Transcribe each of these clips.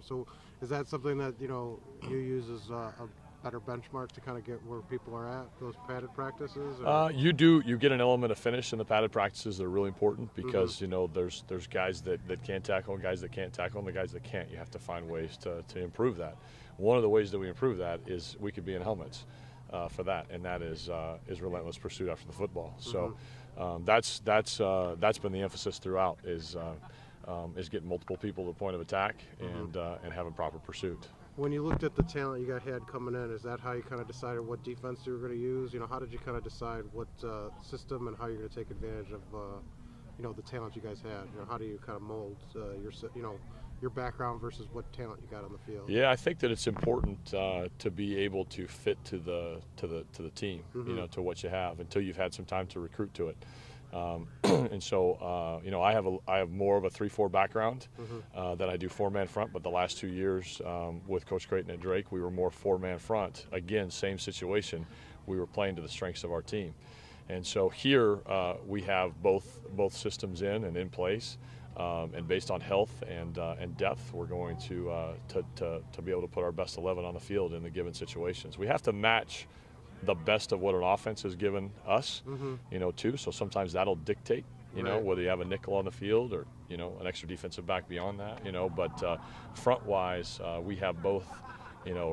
So is that something that you use as a better benchmark to kind of get where people are at, those padded practices? You get an element of finish in the padded practices that are really important because there's guys that can tackle and guys that can't tackle and the guys that can't. You have to find ways to improve that. One of the ways that we improve that is we could be in helmets for that, and that is relentless pursuit after the football. So that's been the emphasis throughout is getting multiple people to the point of attack and having proper pursuit. When you looked at the talent you had coming in, is that how you kind of decided what defense you were going to use? How did you kind of decide what system and how you're going to take advantage of the talent you guys had? How do you kind of mold your background versus what talent you got on the field? Yeah, I think that it's important to be able to fit to the team, to what you have until you've had some time to recruit to it. And so, I have more of a 3-4 background that I do 4-man front, but the last 2 years with Coach Creighton at Drake, we were more 4-man front. Again, same situation. We were playing to the strengths of our team. And so here we have both systems in place. And based on health and depth, we're going to be able to put our best 11 on the field in the given situations. We have to match the best of what an offense has given us, too. So sometimes that'll dictate, whether you have a nickel on the field or, an extra defensive back beyond that, But front-wise, we have both,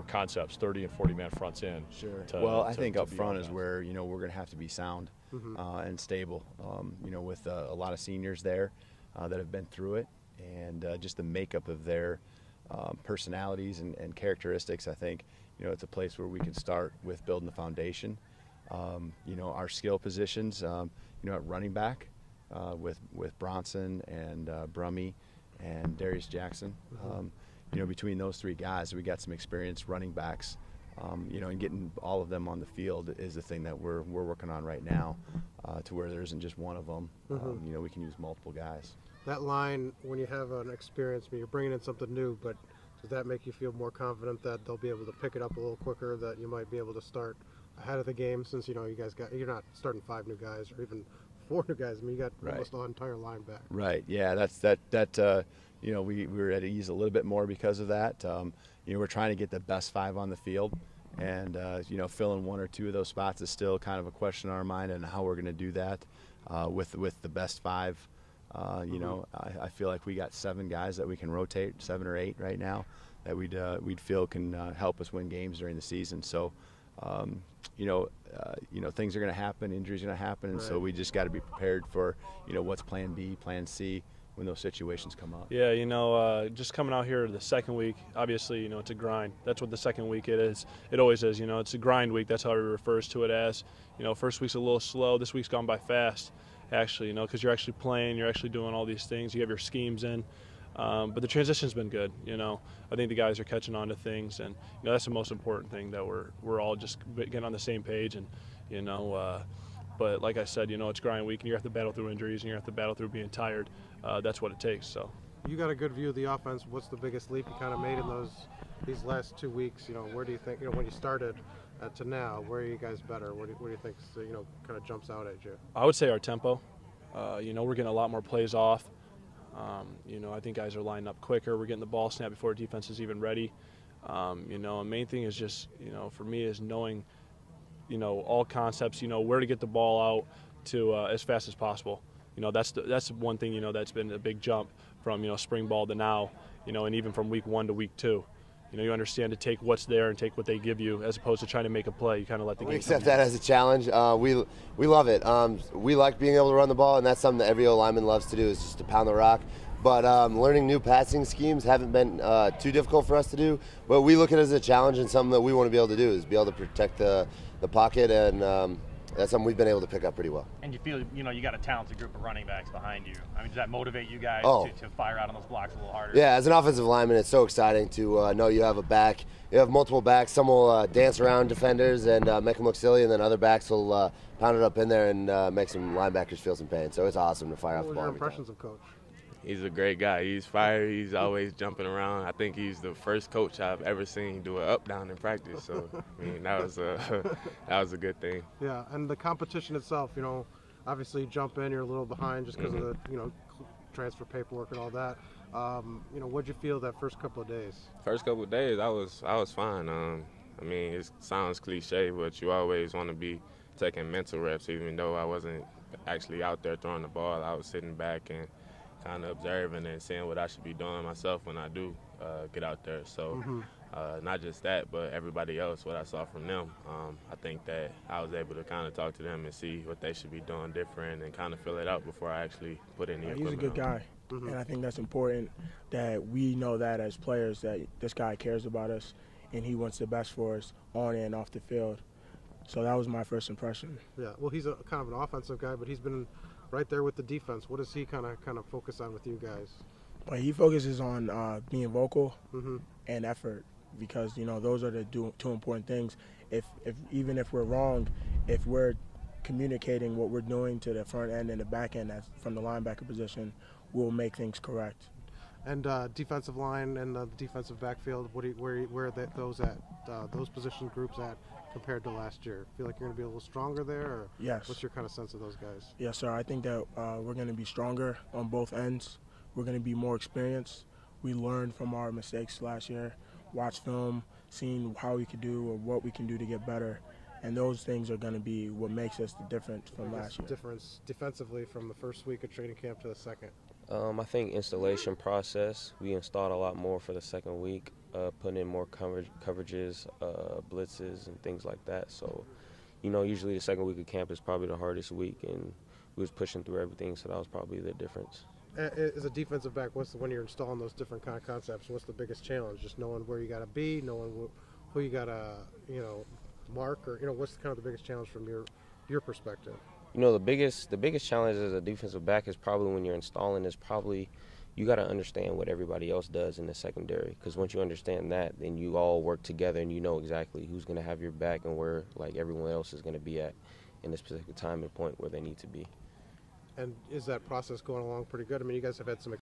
concepts, 30 and 40-man fronts in. Sure. I think up front is where, we're going to have to be sound and stable, with a lot of seniors there that have been through it, and just the makeup of their personalities and characteristics. I think it's a place where we can start with building the foundation. Our skill positions, at running back with Bronson and Brummy and Darius Jackson. Between those three guys, we got some experienced running backs. And getting all of them on the field is the thing that we're working on right now, to where there isn't just one of them. We can use multiple guys. That line, when you have an experience, you're bringing in something new, but does that make you feel more confident that they'll be able to pick it up a little quicker, that you might be able to start ahead of the game, since you guys you're not starting 5 new guys or even 4 new guys? You got almost the entire line back. Right. Yeah. We were at ease a little bit more because of that. We're trying to get the best 5 on the field, and filling 1 or 2 of those spots is still kind of a question in our mind, and how we're going to do that with the best 5. I feel like we got 7 guys that we can rotate, 7 or 8 right now, that we'd feel can help us win games during the season. So, things are going to happen, injuries are going to happen, and so we just got to be prepared for, what's Plan B, Plan C when those situations come up. Yeah, just coming out here the second week, obviously, it's a grind. That's what the second week it is. It always is. It's a grind week. That's how he refers to it as. First week's a little slow. This week's gone by fast, actually, because you're actually playing, you're actually doing all these things. You have your schemes in. But the transition's been good. I think the guys are catching on to things, and that's the most important thing, that we're all just getting on the same page. And but like I said, it's grind week, and you have to battle through injuries, and you have to battle through being tired. That's what it takes. So you got a good view of the offense. What's the biggest leap you kind of made in these last 2 weeks? Where do you think when you started to now, where are you guys better? What do you think kind of jumps out at you? I would say our tempo. We're getting a lot more plays off. I think guys are lining up quicker. We're getting the ball snapped before defense is even ready. And main thing is just, for me, is knowing, all concepts, where to get the ball out to as fast as possible. That's one thing, that's been a big jump from, spring ball to now, and even from week 1 to week 2. You understand to take what's there and take what they give you, as opposed to trying to make a play. You kind of let the game. We accept that as a challenge. We love it. We like being able to run the ball, and that's something that every lineman loves to do, is just to pound the rock. But learning new passing schemes haven't been too difficult for us to do. But we look at it as a challenge, and something that we want to be able to do is be able to protect the pocket, and that's something we've been able to pick up pretty well. And you feel, you got a talented group of running backs behind you. I mean, does that motivate you guys to fire out on those blocks a little harder? Yeah, as an offensive lineman, it's so exciting to know you have a back. You have multiple backs. Some will dance around defenders and make them look silly, and then other backs will pound it up in there and make some linebackers feel some pain. So it's awesome to fire off the ball. What were your impressions of Coach? He's a great guy. He's fiery. He's always jumping around. I think he's the first coach I've ever seen do an up-down in practice. So, that was a good thing. Yeah, and the competition itself, obviously you jump in, you're a little behind just because of the, transfer paperwork and all that. You know, what'd you feel that first couple of days? First couple of days, I was fine. I mean, it sounds cliche, but you always want to be taking mental reps, even though I wasn't actually out there throwing the ball. I was sitting back and kind of observing and seeing what I should be doing myself when I do get out there. So not just that, but everybody else, what I saw from them, I think that I was able to kind of talk to them and see what they should be doing different and kind of fill it out before I actually put in the equipment. He's a good guy, and I think that's important that we know that as players, that this guy cares about us and he wants the best for us on and off the field. So that was my first impression. Yeah, well, he's a kind of an offensive guy, but he's been right there with the defense. What does he kind of focus on with you guys? Well, he focuses on being vocal and effort, because you know those are the two important things. If even if we're wrong, if we're communicating what we're doing to the front end and the back end from the linebacker position, we'll make things correct. And defensive line and the defensive backfield, where are those at? Those position groups at compared to last year? Feel like you're going to be a little stronger there? Or yes. What's your kind of sense of those guys? Yes, sir. I think that we're going to be stronger on both ends. We're going to be more experienced. We learned from our mistakes last year, watched film, seeing how we could do or what we can do to get better. And those things are going to be what makes us the difference from last year. Difference defensively from the first week of training camp to the second? I think installation process, we installed a lot more for the second week, putting in more coverages, blitzes, and things like that. So, you know, usually the second week of camp is probably the hardest week, and we was pushing through everything, so that was probably the difference. As a defensive back, when you're installing those different kind of concepts, what's the biggest challenge? Just knowing where you got to be, knowing who you got to, you know, mark, or, you know, what's kind of the biggest challenge from your perspective? You know, the biggest challenge as a defensive back is probably when you're installing is probably you got to understand what everybody else does in the secondary, because once you understand that, then you all work together and you know exactly who's going to have your back and where like everyone else is going to be at in this particular time and point where they need to be. And is that process going along pretty good? I mean, you guys have had some